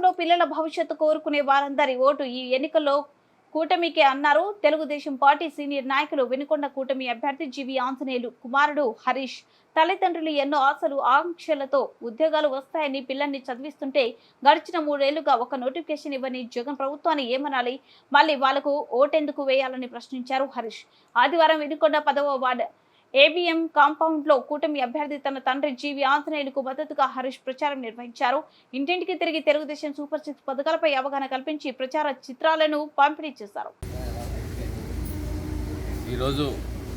రాష్ట్రంలో పిల్లల భవిష్యత్తు కోరుకునే వారందరి ఓటు ఈ ఎన్నికల్లో కూటమికే అన్నారు తెలుగుదేశం పార్టీ సీనియర్ నాయకులు. వినుకొండ కూటమి అభ్యర్థి జీవి ఆంజనేయులు కుమారుడు హరీష్. తల్లిదండ్రులు ఎన్నో ఆశలు ఆకాంక్షలతో ఉద్యోగాలు వస్తాయని పిల్లల్ని చదివిస్తుంటే గడిచిన 3 ఏళ్లుగా ఒక నోటిఫికేషన్ ఇవ్వని జగన్ ప్రభుత్వాన్ని ఏమనాలి, మళ్ళీ వాళ్లకు ఓటెందుకు వేయాలని ప్రశ్నించారు హరీష్. ఆదివారం వినుకొండ 10వ వార్డు ఏబిఎం కాంపౌండ్ లో కూటమి అభ్యర్థి తన తండ్రి జీవి ఆంజనేయులకు మద్దతుగా హరీష్ ప్రచారం నిర్వహించారు. ఇంటింటికి తిరిగి తెలుగుదేశం సూపర్ 6 పథకాలపై అవగాహన కల్పించి ప్రచార చిత్రాలను పంపిణీ చేశారు. ఈరోజు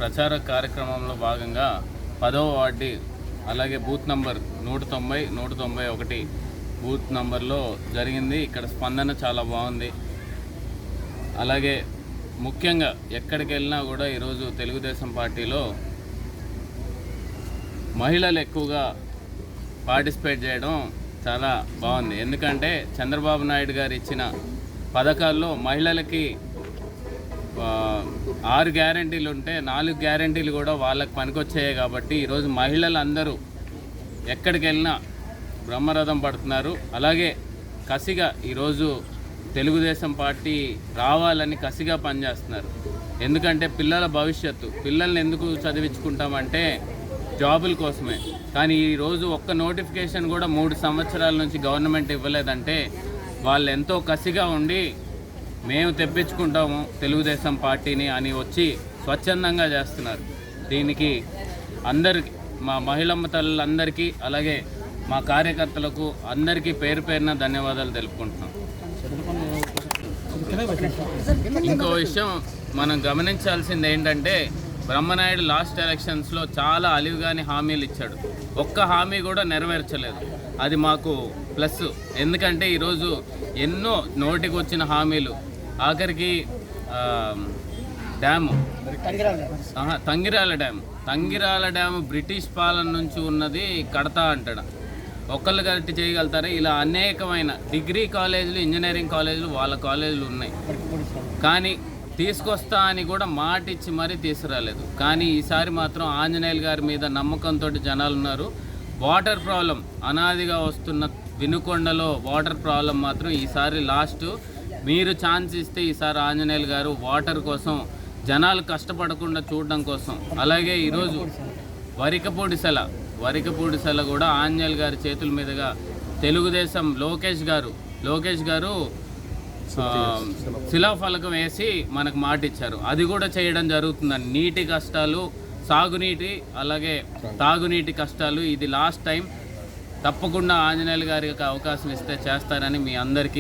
ప్రచార కార్యక్రమంలో భాగంగా 10వ వార్డు అలాగే బూత్ నంబర్ 190, 191 బూత్ నంబర్లో జరిగింది. ఇక్కడ స్పందన చాలా బాగుంది. అలాగే ముఖ్యంగా ఎక్కడికి వెళ్ళినా కూడా ఈరోజు తెలుగుదేశం పార్టీలో మహిళలు ఎక్కువగా పార్టిసిపేట్ చేయడం చాలా బాగుంది. ఎందుకంటే చంద్రబాబు నాయుడు గారు ఇచ్చిన పథకాల్లో మహిళలకి 6 గ్యారెంటీలు ఉంటే 4 గ్యారెంటీలు కూడా వాళ్ళకి పనికొచ్చాయి. కాబట్టి ఈరోజు మహిళలందరూ ఎక్కడికి వెళ్ళినా బ్రహ్మరథం పడుతున్నారు. అలాగే కసిగా ఈరోజు తెలుగుదేశం పార్టీ రావాలని కసిగా పనిచేస్తున్నారు. ఎందుకంటే పిల్లల భవిష్యత్తు, పిల్లల్ని ఎందుకు చదివించుకుంటామంటే జాబుల కోసమే. కానీ ఈరోజు ఒక్క నోటిఫికేషన్ కూడా 3 సంవత్సరాల నుంచి గవర్నమెంట్ ఇవ్వలేదంటే వాళ్ళు ఎంతో కసిగా ఉండి మేము తెప్పించుకుంటాము తెలుగుదేశం పార్టీని అని వచ్చి స్వచ్ఛందంగా చేస్తున్నారు. దీనికి అందరికీ, మా మహిళమ్మ తల్లులందరికీ అలాగే మా కార్యకర్తలకు అందరికీ పేరు పేరున ధన్యవాదాలు తెలుపుకుంటున్నాం. ఇంకో విషయం మనం గమనించాల్సింది ఏంటంటే బ్రహ్మనాయుడు లాస్ట్ ఎలక్షన్స్లో చాలా అలివిగాని హామీలు ఇచ్చాడు. ఒక్క హామీ కూడా నెరవేర్చలేదు. అది మాకు ప్లస్. ఎందుకంటే ఈరోజు ఎన్నో నోటికి వచ్చిన హామీలు, ఆఖరికి డ్యాము తంగిరాల డ్యాము బ్రిటిష్ పాలన నుంచి ఉన్నది కడతా అంటాడు. ఒక్కళ్ళు కరెక్ట్ చేయగలుగుతారు. ఇలా అనేకమైన డిగ్రీ కాలేజీలు, ఇంజనీరింగ్ కాలేజీలు, వాళ్ళ కాలేజీలు ఉన్నాయి. కానీ తీసుకొస్తా అని కూడా మాట ఇచ్చి మరీ తీసుకురాలేదు. కానీ ఈసారి మాత్రం ఆంజనేయులు గారి మీద నమ్మకంతో జనాలు ఉన్నారు. వాటర్ ప్రాబ్లం అనాదిగా వస్తున్న వినుకొండలో వాటర్ ప్రాబ్లం మాత్రం ఈసారి లాస్ట్. మీరు ఛాన్స్ ఇస్తే ఈసారి ఆంజనేయులు గారు వాటర్ కోసం, జనాలు కష్టపడకుండా చూడడం కోసం. అలాగే ఈరోజు వరికపూడిసెల కూడా ఆంజనేయులు గారి చేతుల మీదుగా తెలుగుదేశం లోకేష్ గారు శిలాఫలకం వేసి మనకు మాట ఇచ్చారు. అది కూడా చేయడం జరుగుతుందని. నీటి కష్టాలు, సాగునీటి అలాగే తాగునీటి కష్టాలు, ఇది లాస్ట్ టైం. తప్పకుండా ఆంజనేయులు గారికి అవకాశం ఇస్తే చేస్తారని మీ అందరికీ